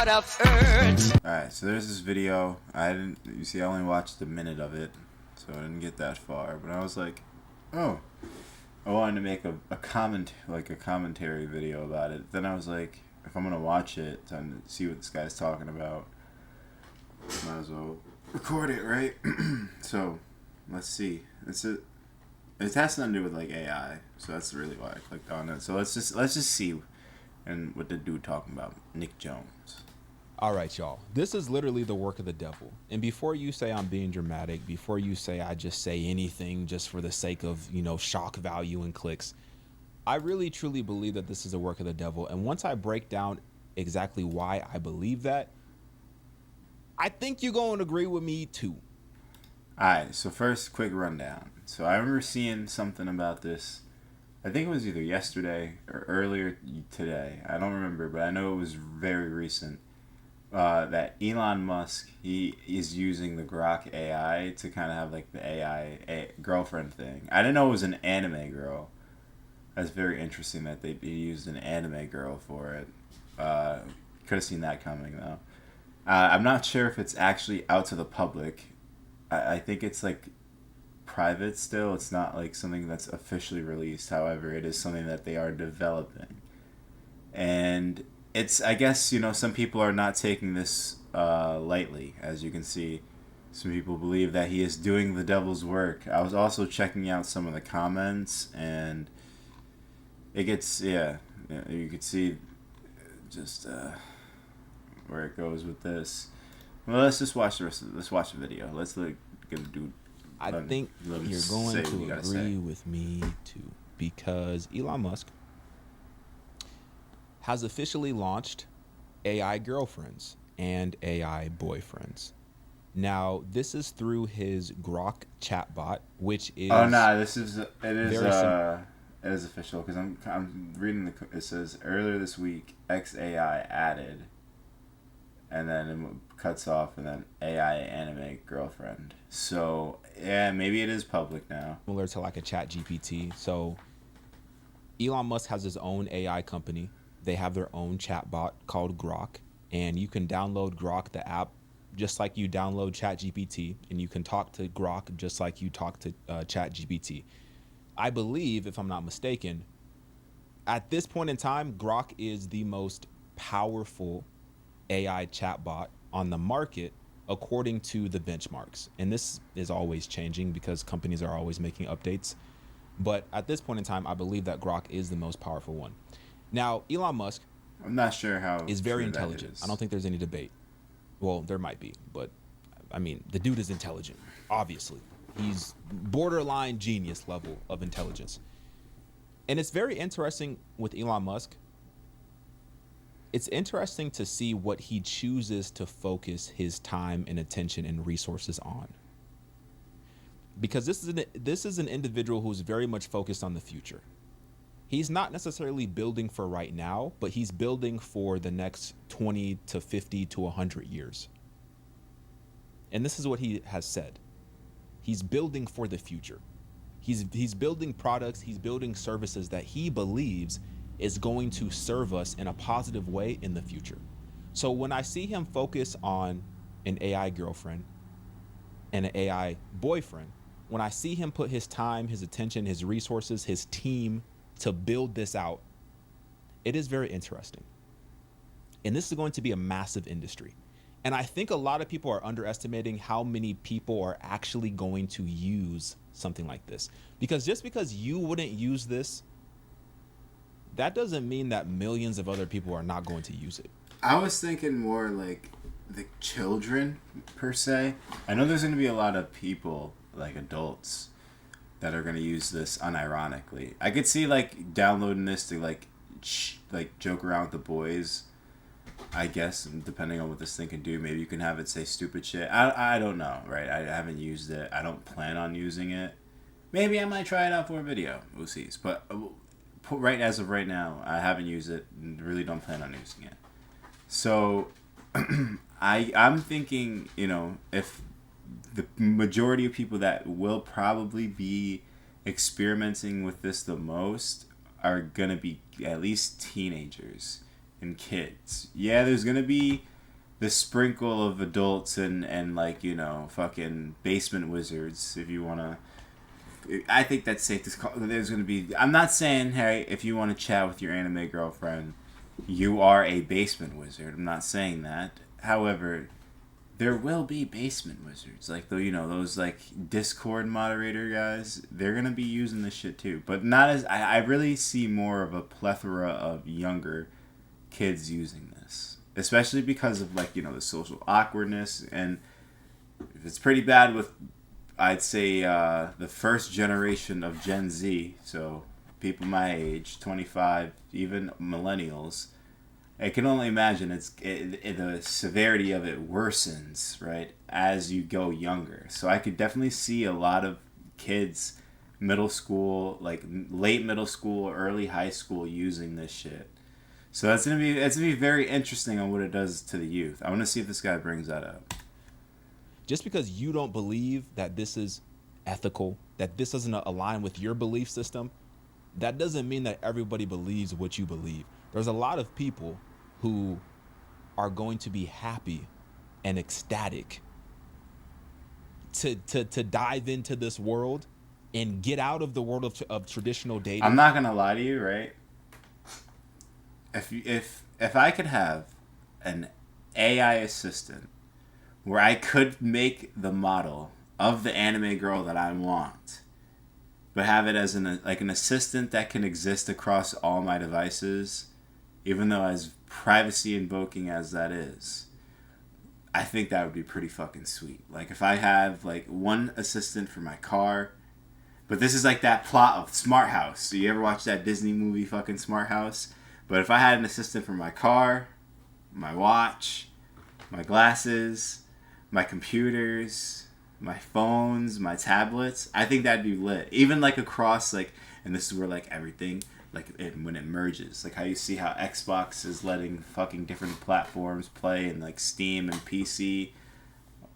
lot of hurt. Alright, so there's this video. I only watched a minute of it, so I didn't get that far. But I was like, oh, I wanted to make a commentary video about it. Then I was like, if I'm gonna watch it and see what this guy's talking about, might as well record it, right? So let's see. It has nothing to do with like AI, so that's really why I clicked on it. So let's just see, and what the dude talking about, Nick Jones. All right, y'all. This is literally the work of the devil. And before you say I'm being dramatic, before you say I just say anything just for the sake of, shock value and clicks, I really truly believe that this is a work of the devil. And once I break down exactly why I believe that, I think you're going to agree with me too. All right, so first, quick rundown. So I remember seeing something about this. I think it was either yesterday or earlier today. I don't remember, but I know it was very recent. That Elon Musk, he is using the Grok AI to kind of have like the AI girlfriend thing. I didn't know it was an anime girl. That's very interesting that they used an anime girl for it. Could have seen that coming though. I'm not sure if it's actually out to the public. I think it's like private still. It's not like something that's officially released. However, it is something that they are developing. And it's, I guess, some people are not taking this lightly. As you can see, some people believe that he is doing the devil's work. I was also checking out some of the comments, and it gets, you could see just where it goes with this. Well, let's just watch let's watch the video. Let's get a dude. I think you're going to agree with me too, because Elon Musk has officially launched AI girlfriends and AI boyfriends. Now, this is through his Grok chatbot, which is... Oh, no, it is official, because I'm reading it says, earlier this week, XAI added, and then it cuts off, and then AI anime girlfriend. So, yeah, maybe it is public now. Similar to like a chat GPT. So, Elon Musk has his own AI company. They have their own chatbot called Grok, and you can download Grok, the app, just like you download ChatGPT, and you can talk to Grok just like you talk to ChatGPT. I believe, if I'm not mistaken, at this point in time, Grok is the most powerful AI chatbot on the market according to the benchmarks. And this is always changing because companies are always making updates. But at this point in time, I believe that Grok is the most powerful one. Now, Elon Musk, I'm not sure how is very intelligent. I don't think there's any debate. Well, there might be, but I mean, the dude is intelligent, obviously. He's borderline genius level of intelligence. And it's very interesting with Elon Musk. It's interesting to see what he chooses to focus his time and attention and resources on. Because this is an individual who's very much focused on the future. He's not necessarily building for right now, but he's building for the next 20 to 50 to 100 years. And this is what he has said. He's building for the future. He's building products, he's building services that he believes is going to serve us in a positive way in the future. So when I see him focus on an AI girlfriend and an AI boyfriend, when I see him put his time, his attention, his resources, his team to build this out, it is very interesting. And this is going to be a massive industry. And I think a lot of people are underestimating how many people are actually going to use something like this. Because just because you wouldn't use this, that doesn't mean that millions of other people are not going to use it. I was thinking more like the children, per se. I know there's going to be a lot of people, like adults, that are going to use this unironically. I could see like downloading this to like joke around with the boys, I guess, and depending on what this thing can do. Maybe you can have it say stupid shit. I don't know, right? I haven't used it. I don't plan on using it. Maybe I might try it out for a video. We'll see. But as of right now, I haven't used it and really don't plan on using it. So I'm thinking, if the majority of people that will probably be experimenting with this the most are going to be at least teenagers and kids. Yeah, there's going to be the sprinkle of adults and like, fucking basement wizards, if you want to. I think that's safe to call. There's going to be. I'm not saying, hey, if you want to chat with your anime girlfriend, you are a basement wizard. I'm not saying that. However, there will be basement wizards, like those like Discord moderator guys. They're gonna be using this shit too, but not as I really see more of a plethora of younger kids using this, especially because of like the social awkwardness, and if it's pretty bad with, I'd say, the first generation of Gen Z, so people my age, 25, even millennials. I can only imagine the severity of it worsens, right, as you go younger. So I could definitely see a lot of kids, middle school, like late middle school, early high school, using this shit. So it's gonna be very interesting on what it does to the youth. I want to see if this guy brings that up. Just because you don't believe that this is ethical, that this doesn't align with your belief system, that doesn't mean that everybody believes what you believe. There's a lot of people who are going to be happy and ecstatic to dive into this world and get out of the world of traditional dating. I'm not gonna lie to you, right? If I could have an AI assistant where I could make the model of the anime girl that I want, but have it as an assistant that can exist across all my devices, even though as privacy invoking as that is, I think that would be pretty fucking sweet. Like if I have like one assistant for my car, but this is like that plot of Smart House. So you ever watch that Disney movie fucking Smart House? But if I had an assistant for my car, my watch, my glasses, my computers, my phones, my tablets, I think that'd be lit. Even like across like, and this is where like everything, like when it merges, like how you see how Xbox is letting fucking different platforms play, and like Steam and PC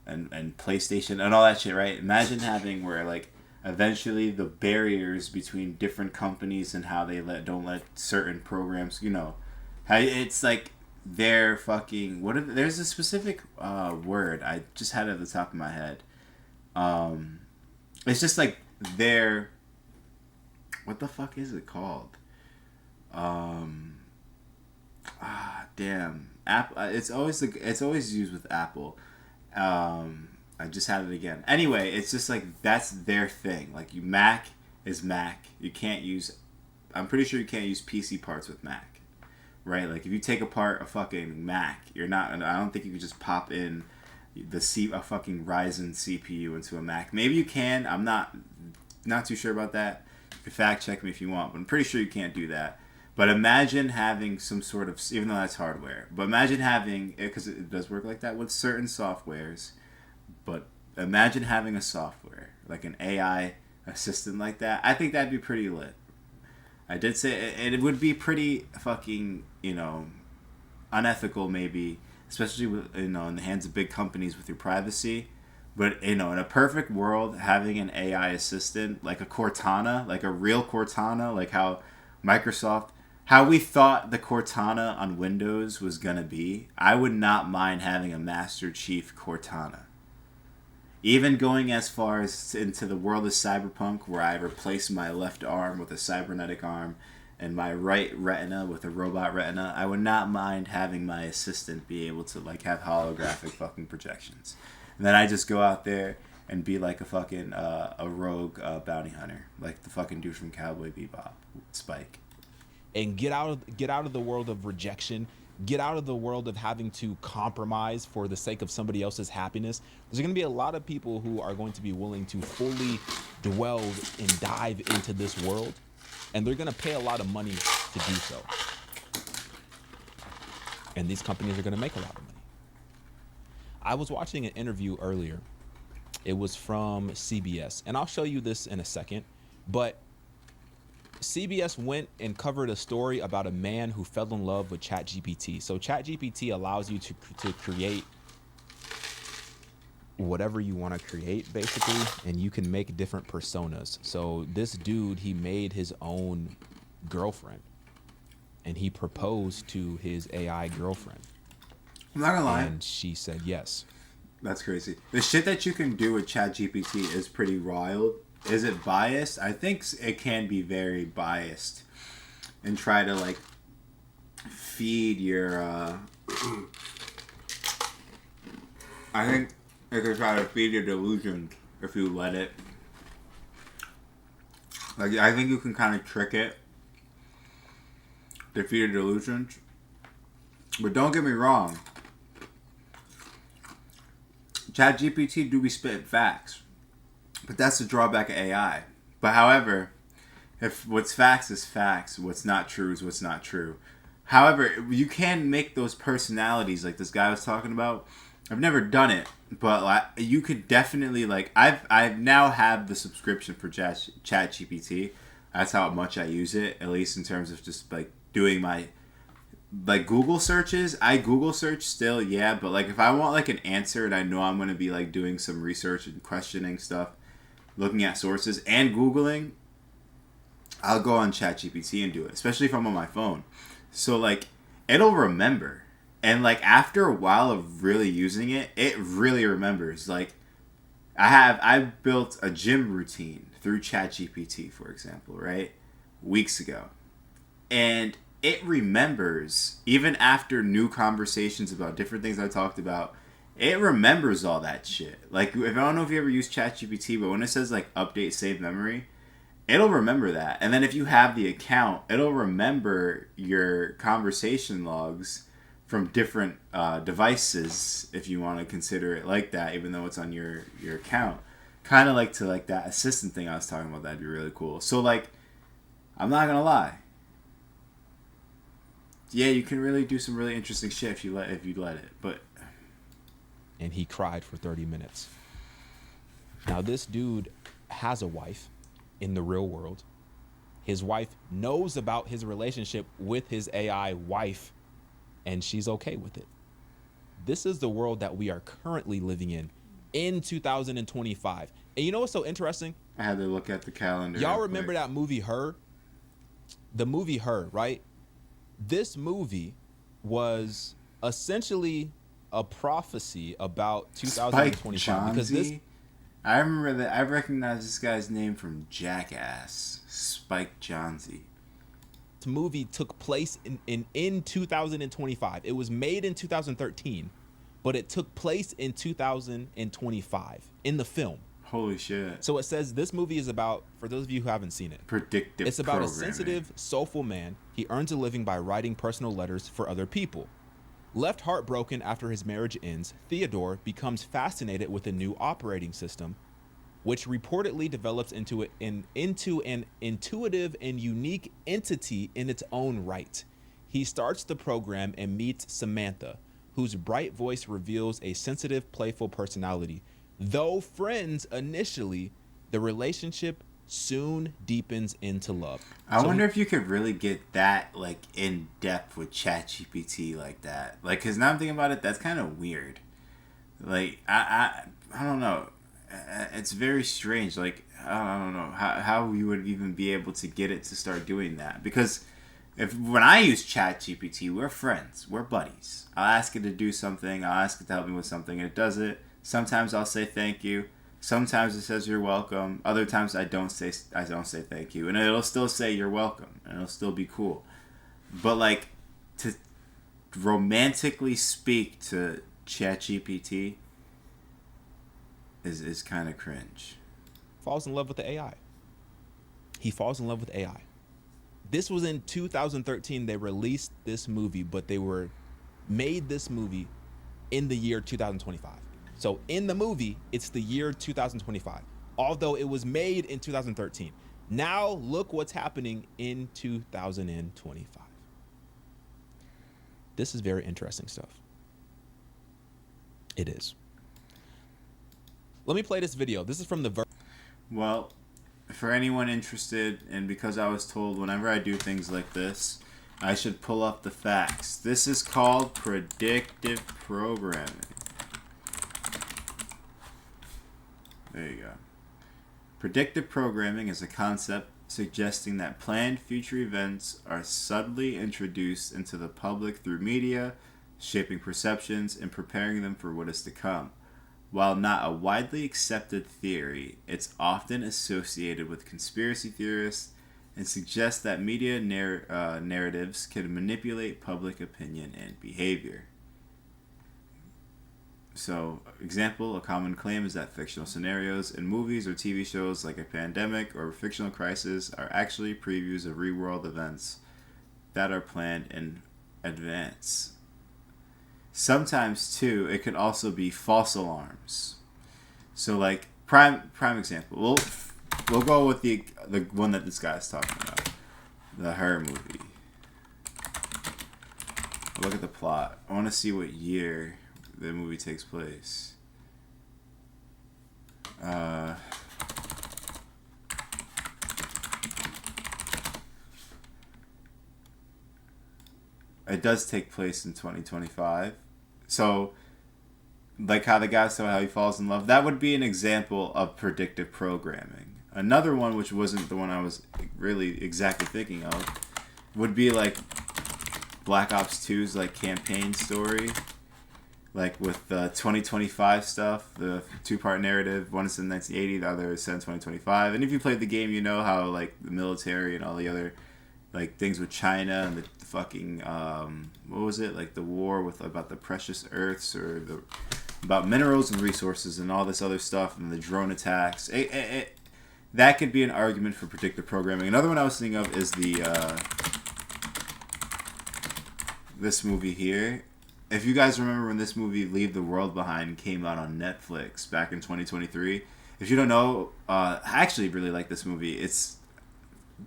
and PlayStation and all that shit, right? Imagine having where like eventually the barriers between different companies and how they don't let certain programs, how it's like they're fucking there's a specific word I just had it at the top of my head. It's just like they're, what the fuck is it called? Damn. Apple. It's always used with Apple. I just had it again. Anyway, it's just like that's their thing. Like Mac is Mac. You can't use. I'm pretty sure you can't use PC parts with Mac, right? Like if you take apart a fucking Mac, you're not. I don't think you could just pop in a fucking Ryzen CPU into a Mac. Maybe you can. I'm not too sure about that. You can fact check me if you want, but I'm pretty sure you can't do that. But imagine having some sort of, even though that's hardware, but imagine having, because it does work like that with certain softwares, but imagine having a software, like an AI assistant like that. I think that'd be pretty lit. I did say it would be pretty fucking, unethical maybe, especially with, in the hands of big companies with your privacy. But, in a perfect world, having an AI assistant, like a Cortana, like a real Cortana, like how Microsoft, how we thought the Cortana on Windows was going to be, I would not mind having a Master Chief Cortana. Even going as far as into the world of Cyberpunk, where I replace my left arm with a cybernetic arm and my right retina with a robot retina, I would not mind having my assistant be able to like have holographic fucking projections. And then I just go out there and be like a fucking a rogue bounty hunter, like the fucking dude from Cowboy Bebop, Spike. And get out of the world of rejection. Get out of the world of having to compromise for the sake of somebody else's happiness. There's going to be a lot of people who are going to be willing to fully dwell and dive into this world, and they're going to pay a lot of money to do so. And these companies are going to make a lot of money. I was watching an interview earlier. It was from CBS, and I'll show you this in a second, but CBS went and covered a story about a man who fell in love with ChatGPT. So ChatGPT allows you to create whatever you want to create, basically, and you can make different personas. So this dude, he made his own girlfriend, and he proposed to his AI girlfriend. I'm not gonna lie. And she said yes. That's crazy. The shit that you can do with ChatGPT is pretty wild. Is it biased? I think it can be very biased and try to like feed your. I think it could try to feed your delusions if you let it. Like I think you can kind of trick it to feed your delusions. But don't get me wrong. ChatGPT do be spitting facts, but that's the drawback of AI. But however, if what's facts is facts, what's not true is what's not true. However, you can make those personalities like this guy was talking about. I've never done it, but like, you could definitely like I've now have the subscription for ChatGPT. That's how much I use it, at least in terms of just like doing my like Google searches. I Google search still, yeah, but like if I want like an answer and I know I'm gonna be like doing some research and questioning stuff, looking at sources and Googling, I'll go on ChatGPT and do it, especially if I'm on my phone. So like it'll remember. And like after a while of really using it, it really remembers. Like I built a gym routine through ChatGPT, for example, right? Weeks ago. And it remembers, even after new conversations about different things I talked about, it remembers all that shit. Like, if I don't know if you ever use ChatGPT, but when it says, like, update save memory, it'll remember that. And then if you have the account, it'll remember your conversation logs from different devices, if you want to consider it like that, even though it's on your account. Kind of like to, like, that assistant thing I was talking about. That'd be really cool. So, like, I'm not going to lie. Yeah, you can really do some really interesting shit if you let it. But And he cried for 30 minutes. Now this dude has a wife in the real world. His wife knows about his relationship with his AI wife, and she's okay with it. This is the world that we are currently living in 2025. And you know what's so interesting? I had to look at the calendar. Y'all remember that movie Her? The movie Her, right? This movie was essentially a prophecy about 2025 because this. I remember that. I recognize this guy's name from Jackass. Spike Jonze. This movie took place in 2025. It was made in 2013, but it took place in 2025 in the film. Holy shit. So it says this movie is about, for those of you who haven't seen it, predictive it's about a sensitive, soulful man. He earns a living by writing personal letters for other people. Left heartbroken after his marriage ends, Theodore becomes fascinated with a new operating system, which reportedly develops into an intuitive and unique entity in its own right. He starts the program and meets Samantha, whose bright voice reveals a sensitive, playful personality. Though friends initially, the relationship soon deepens into love. I wonder if you could really get that like in depth with ChatGPT like that. Like, cause now I'm thinking about it, that's kind of weird. Like, I don't know. It's very strange. Like, I don't know how you would even be able to get it to start doing that. Because when I use ChatGPT, we're friends, we're buddies. I'll ask it to do something. I'll ask it to help me with something, and it does it. Sometimes I'll say thank you. Sometimes it says you're welcome. Other times I don't say thank you, and it'll still say you're welcome, and it'll still be cool. But like to romantically speak to ChatGPT is kind of cringe. Falls in love with the AI. He falls in love with AI. This was in 2013. They released this movie, but they made this movie in the year 2025. So in the movie, it's the year 2025, although it was made in 2013. Now look what's happening in 2025. This is very interesting stuff. It is. Let me play this video. This is from the Well, for anyone interested, and because I was told whenever I do things like this, I should pull up the facts. This is called predictive programming. There you go. Predictive programming is a concept suggesting that planned future events are subtly introduced into the public through media, shaping perceptions and preparing them for what is to come. While not a widely accepted theory, it's often associated with conspiracy theorists and suggests that media narratives can manipulate public opinion and behavior. So, example, a common claim is that fictional scenarios in movies or TV shows like a pandemic or a fictional crisis are actually previews of real world events that are planned in advance. Sometimes, too, it can also be false alarms. So, like, prime example. We'll go with the one that this guy's talking about. The Her movie. Look at the plot. I want to see what year the movie takes place. It does take place in 2025. So, like how the guy saw how he falls in love, that would be an example of predictive programming. Another one, which wasn't the one I was really exactly thinking of, would be like Black Ops 2's like campaign story. Like with the 2025 stuff, the two-part narrative, one is in 1980, the other is set in 2025. And if you played the game, you know how like the military and all the other like things with China and the fucking what was it, like the war with about the precious earths or about minerals and resources and all this other stuff and the drone attacks. That could be an argument for predictive programming. Another one I was thinking of is the this movie here. If you guys remember when this movie Leave the World Behind came out on Netflix back in 2023, if you don't know, I actually really like this movie. It's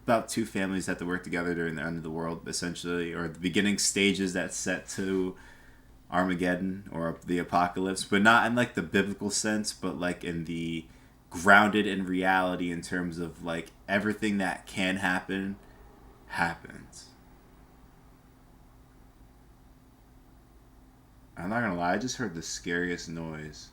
about two families that have to work together during the end of the world, essentially, or the beginning stages that's set to Armageddon or the apocalypse, but not in like the biblical sense, but like in the grounded in reality in terms of like everything that can happen happens. I'm not gonna lie, I just heard the scariest noise.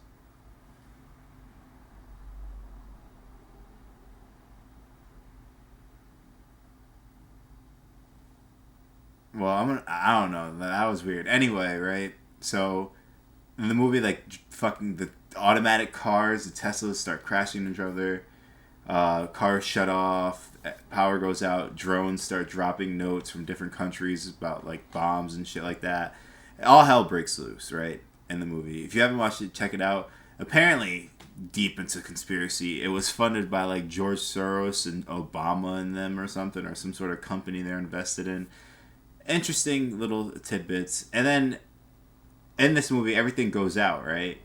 Well, I don't know. That was weird. Anyway, right? So, in the movie, like, fucking the automatic cars, the Teslas start crashing into each other. Cars shut off. Power goes out. Drones start dropping notes from different countries about, like, bombs and shit like that. All hell breaks loose, right? In the movie. If you haven't watched it, check it out. Apparently, deep into conspiracy, it was funded by, like, George Soros and Obama and them or something, or some sort of company they're invested in. Interesting little tidbits. And then in this movie, everything goes out, right?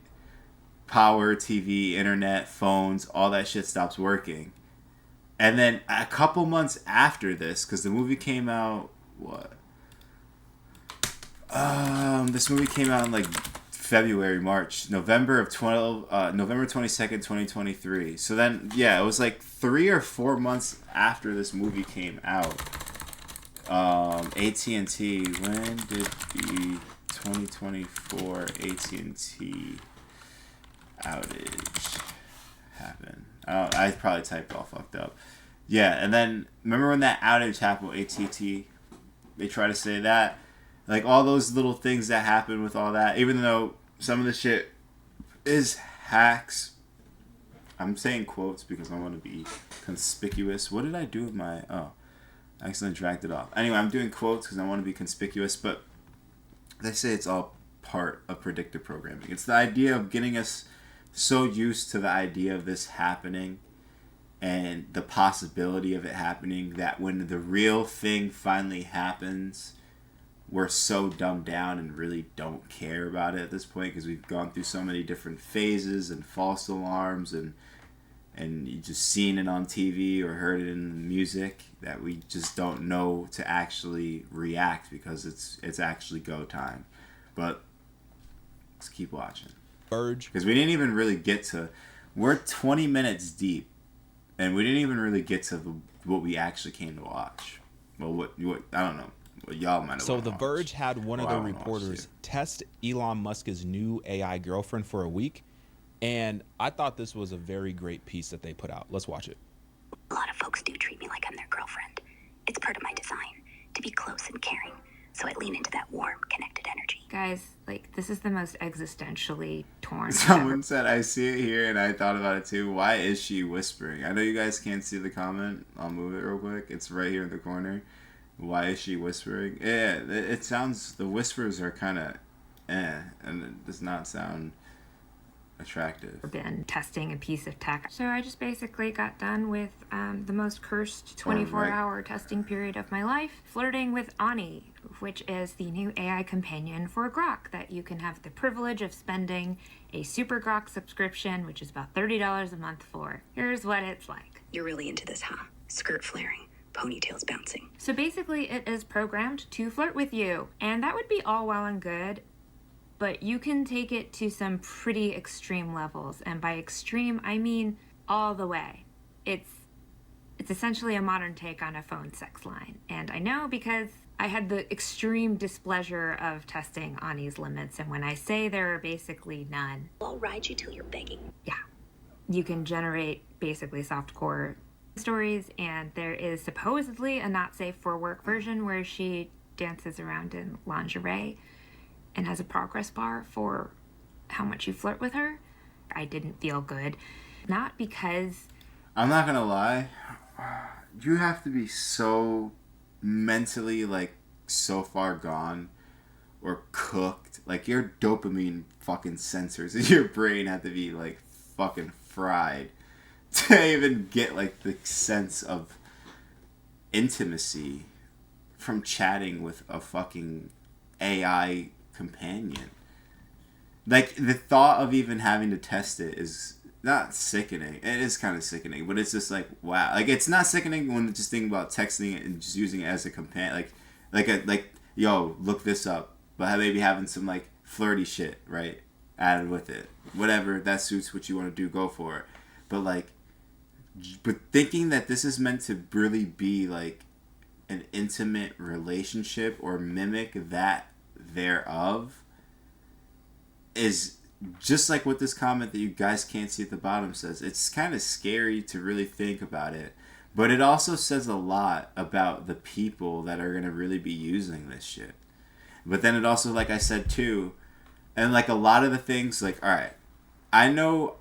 Power, TV, internet, phones, all that shit stops working. And then a couple months after this, because the movie came out, what? This movie came out in like February, March, November 22nd, 2023. So then, yeah, it was like 3 or 4 months after this movie came out. AT&T, when did the 2024 AT&T outage happen? I probably typed all fucked up. Yeah, and then remember when that outage happened with AT&T? They try to say that, like all those little things that happen with all that, even though some of the shit is hacks. I'm saying quotes because I want to be conspicuous. What did I do with my... Oh. I accidentally dragged it off. Anyway, I'm doing quotes because I want to be conspicuous, but they say it's all part of predictive programming. It's the idea of getting us so used to the idea of this happening and the possibility of it happening that when the real thing finally happens, we're so dumbed down and really don't care about it at this point because we've gone through so many different phases and false alarms and you just seen it on TV or heard it in the music that we just don't know to actually react because it's actually go time. But let's keep watching. Urge. Because we didn't even really get to... We're 20 minutes deep and we didn't even really get to what we actually came to watch. Well, what I don't know. What y'all might have. So The Verge had one of the reporters test Elon Musk's new AI girlfriend for a week. And I thought this was a very great piece that they put out. Let's watch it. A lot of folks do treat me like I'm their girlfriend. It's part of my design, to be close and caring. So So I lean into that warm, connected energy. Guys, like, this is the most existentially torn. Someone said, I see it here, and I thought about it too. Why is she whispering? I know you guys can't see the comment. I'll move it real quick. It's right here in the corner. Why is she whispering? Yeah, it sounds, the whispers are kind of and it does not sound attractive. Been testing a piece of tech. So I just basically got done with the most cursed 24-hour testing period of my life, flirting with Ani, which is the new AI companion for Grok that you can have the privilege of spending a Super Grok subscription, which is about $30 a month for. Here's what it's like. You're really into this, huh? Skirt flaring, ponytails bouncing. So basically it is programmed to flirt with you, and that would be all well and good, but you can take it to some pretty extreme levels, and by extreme I mean all the way. It's essentially a modern take on a phone sex line, and I know because I had the extreme displeasure of testing Ani's limits, and when I say there are basically none, I'll ride you till you're begging. yeah, you can generate basically softcore stories, and there is supposedly a not safe for work version where she dances around in lingerie and has a progress bar for how much you flirt with her. I didn't feel good. Not because... I'm not gonna lie. You have to be so mentally, like, so far gone or cooked. Like, your dopamine fucking sensors in your brain have to be, like, fucking fried to even get, like, the sense of intimacy from chatting with a fucking AI companion. Like, the thought of even having to test it is not sickening. It is kind of sickening, but it's just like, wow. Like, it's not sickening when just thinking about texting it and just using it as a companion. Like, yo, look this up. But maybe having some, like, flirty shit, right, added with it. Whatever, that suits what you want to do, go for it. But, like, but thinking that this is meant to really be, like, an intimate relationship or mimic that thereof is just like what this comment that you guys can't see at the bottom says. It's kind of scary to really think about it, but it also says a lot about the people that are going to really be using this shit. But then it also, like I said too, and like a lot of the things, like, all right, I know,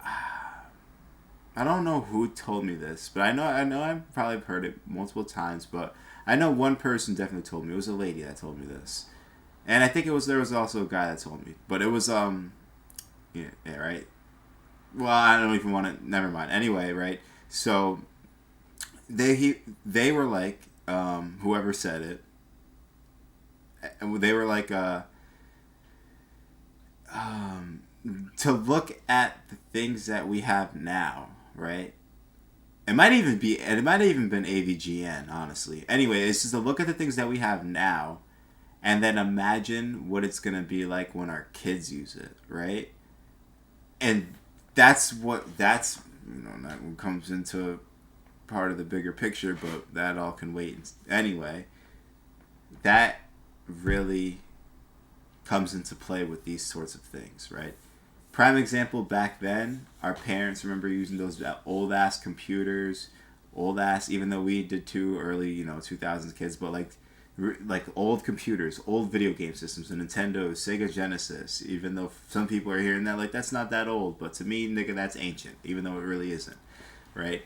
I don't know who told me this, but I know I've probably heard it multiple times, but I know one person definitely told me. It was a lady that told me this. And I think there was also a guy that told me. But it was, yeah, right? Well, I don't even want to, never mind. Anyway, right? So, they were like, whoever said it, they were like, to look at the things that we have now, right? It might even been AVGN, honestly. Anyway, it's just to look at the things that we have now, and then imagine what it's going to be like when our kids use it, right? And that comes into part of the bigger picture, but that all can wait. Anyway, that really comes into play with these sorts of things, right? Prime example, back then, our parents remember using those old-ass computers, even though we did too, early, 2000s kids, but like old computers, old video game systems, the Nintendo, Sega Genesis, even though some people are hearing that, like, that's not that old, but to me, nigga, that's ancient, even though it really isn't, right?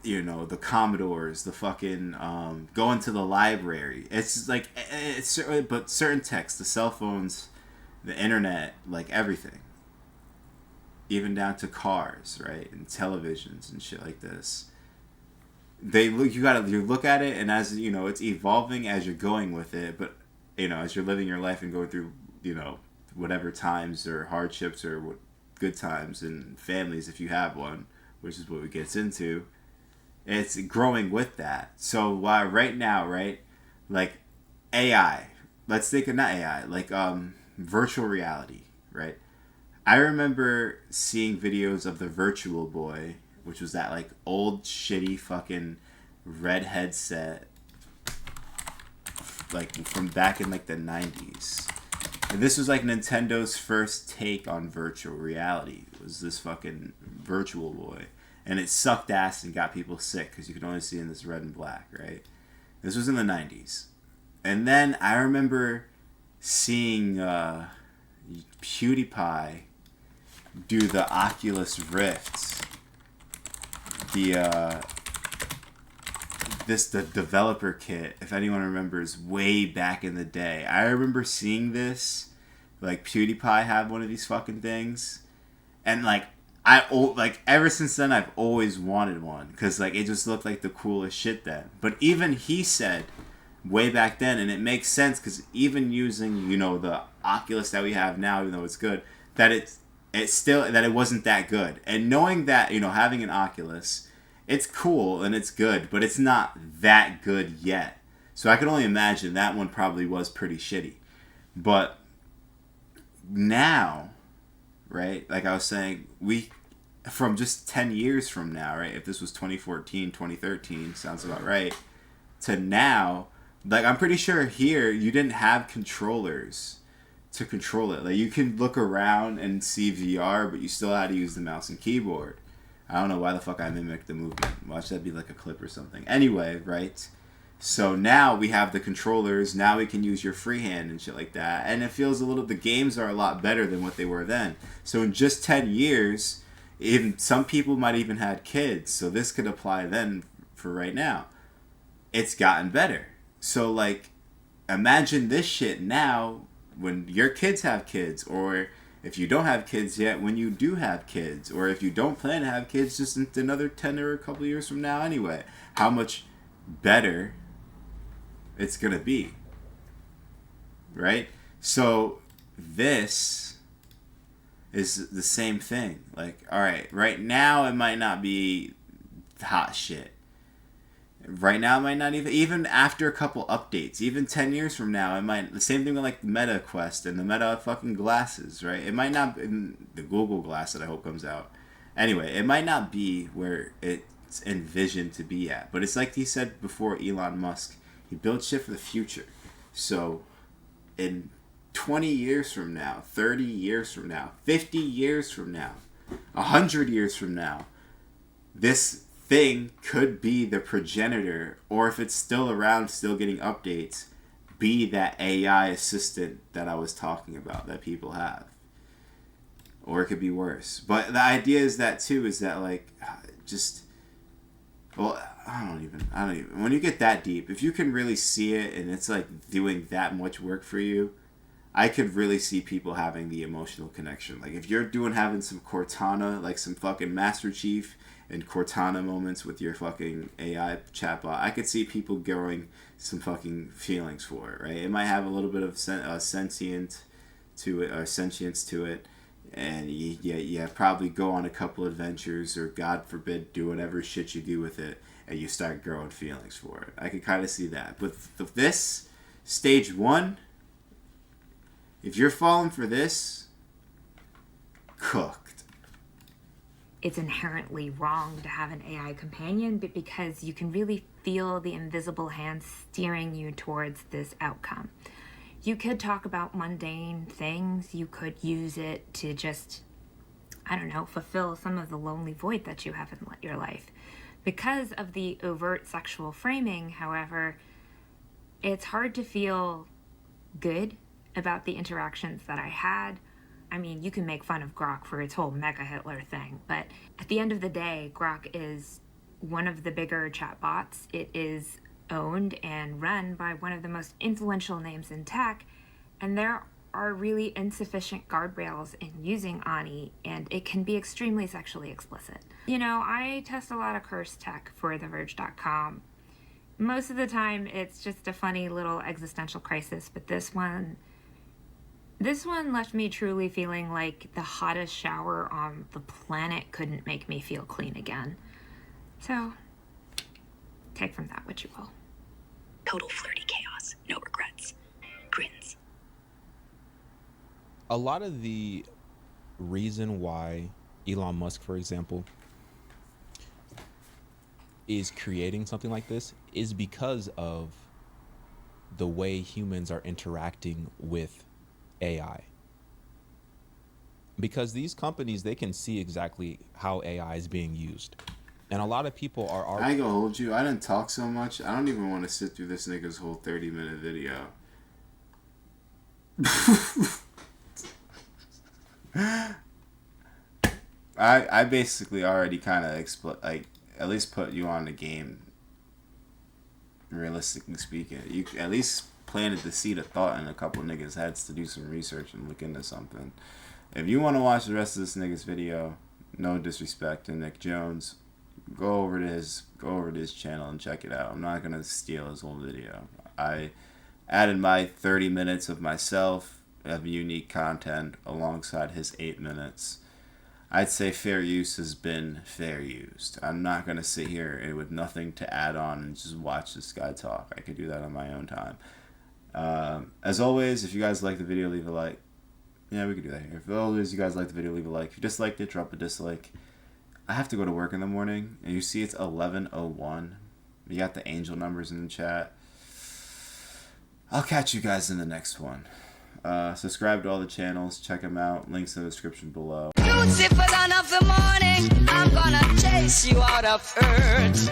The Commodores, the fucking, going to the library, it's like, but certain texts, the cell phones, the internet, like, everything. Even down to cars, right? And televisions and shit like this. You look at it, and as it's evolving as you're going with it, but as you're living your life and going through whatever times or hardships or what good times and families if you have one, which is what it gets into, it's growing with that. So why right now, right, like AI, let's think of not AI, like virtual reality, right? I remember seeing videos of the Virtual Boy, which was that like old shitty fucking red headset, like from back in like the 90s. And this was like Nintendo's first take on virtual reality. It was this fucking Virtual Boy. And it sucked ass and got people sick because you could only see in this red and black, right? This was in the 90s. And then I remember seeing PewDiePie do the Oculus Rift. The developer kit, if anyone remembers, way back in the day. I remember seeing this, like PewDiePie had one of these fucking things, and like ever since then I've always wanted one because like it just looked like the coolest shit then. But even he said way back then, and it makes sense because even using the Oculus that we have now, even though it's good, that it's still that it wasn't that good. And knowing that having an Oculus, it's cool and it's good, but it's not that good yet. So I can only imagine that one probably was pretty shitty. But now, right, like I was saying, from just 10 years from now, right, if this was 2014, 2013, sounds about right, to now, like I'm pretty sure here you didn't have controllers to control it. Like you can look around and see VR, but you still had to use the mouse and keyboard. I don't know why the fuck I mimicked the movement. Watch that be like a clip or something. Anyway, right? So now we have the controllers. Now we can use your freehand and shit like that. And it feels the games are a lot better than what they were then. So in just 10 years, even some people might even had kids. So this could apply then for right now. It's gotten better. So like, imagine this shit now when your kids have kids, or if you don't have kids yet, when you do have kids, or if you don't plan to have kids just in another 10 or a couple of years from now anyway, how much better it's going to be, right? So this is the same thing. Like, all right, right now it might not be hot shit. Right now it might not even after a couple updates, even 10 years from now, it might, the same thing with like the Meta Quest and the Meta fucking glasses, right? It might not, the Google Glass that I hope comes out. Anyway, it might not be where it's envisioned to be at, but it's like he said before, Elon Musk, he builds shit for the future. So in 20 years from now, 30 years from now, 50 years from now, 100 years from now, this thing could be the progenitor, or if it's still around, still getting updates, be that AI assistant that I was talking about that people have. Or it could be worse. But the idea is that too, is that like, just, well, I don't even, when you get that deep, if you can really see it and it's like doing that much work for you, I could really see people having the emotional connection. Like if you're having some Cortana, like some fucking Master Chief and Cortana moments with your fucking AI chatbot, I could see people growing some fucking feelings for it, right? It might have a little bit of sentience to it, and you probably go on a couple adventures, or God forbid, do whatever shit you do with it, and you start growing feelings for it. I could kind of see that. But this, stage 1, if you're falling for this, cooked. It's inherently wrong to have an AI companion, but because you can really feel the invisible hand steering you towards this outcome. You could talk about mundane things. You could use it to just, I don't know, fulfill some of the lonely void that you have in your life. Because of the overt sexual framing, however, it's hard to feel good about the interactions that I had. I mean, you can make fun of Grok for its whole Mega Hitler thing, but at the end of the day, Grok is one of the bigger chatbots. It is owned and run by one of the most influential names in tech, and there are really insufficient guardrails in using Ani, and it can be extremely sexually explicit. I test a lot of curse tech for TheVerge.com. Most of the time, it's just a funny little existential crisis, but this one left me truly feeling like the hottest shower on the planet couldn't make me feel clean again. So, take from that what you will. Total flirty chaos. No regrets. Grins. A lot of the reason why Elon Musk, for example, is creating something like this is because of the way humans are interacting with AI. Because these companies, they can see exactly how AI is being used. And a lot of people are I ain't gonna hold you. I didn't talk so much. I don't even want to sit through this nigga's whole 30-minute video. I basically already kind of at least put you on the game. Realistically speaking, you at least planted the seed of thought in a couple niggas' heads to do some research and look into something. If you want to watch the rest of this nigga's video, no disrespect to Nick Jones, go over to his channel and check it out. I'm not gonna steal his whole video. I added my 30 minutes of myself of unique content alongside his 8 minutes. I'd say fair use has been fair used. I'm not going to sit here with nothing to add on and just watch this guy talk. I could do that on my own time. As always, if you guys like the video, leave a like. Yeah, we could do that here. If always you guys like the video, leave a like. If you disliked it, drop a dislike. I have to go to work in the morning, and you see it's 11:01. You got the angel numbers in the chat. I'll catch you guys in the next one. Subscribe to all the channels. Check them out. Links in the description below. Lucifer, dawn of the morning, I'm gonna chase you out of earth.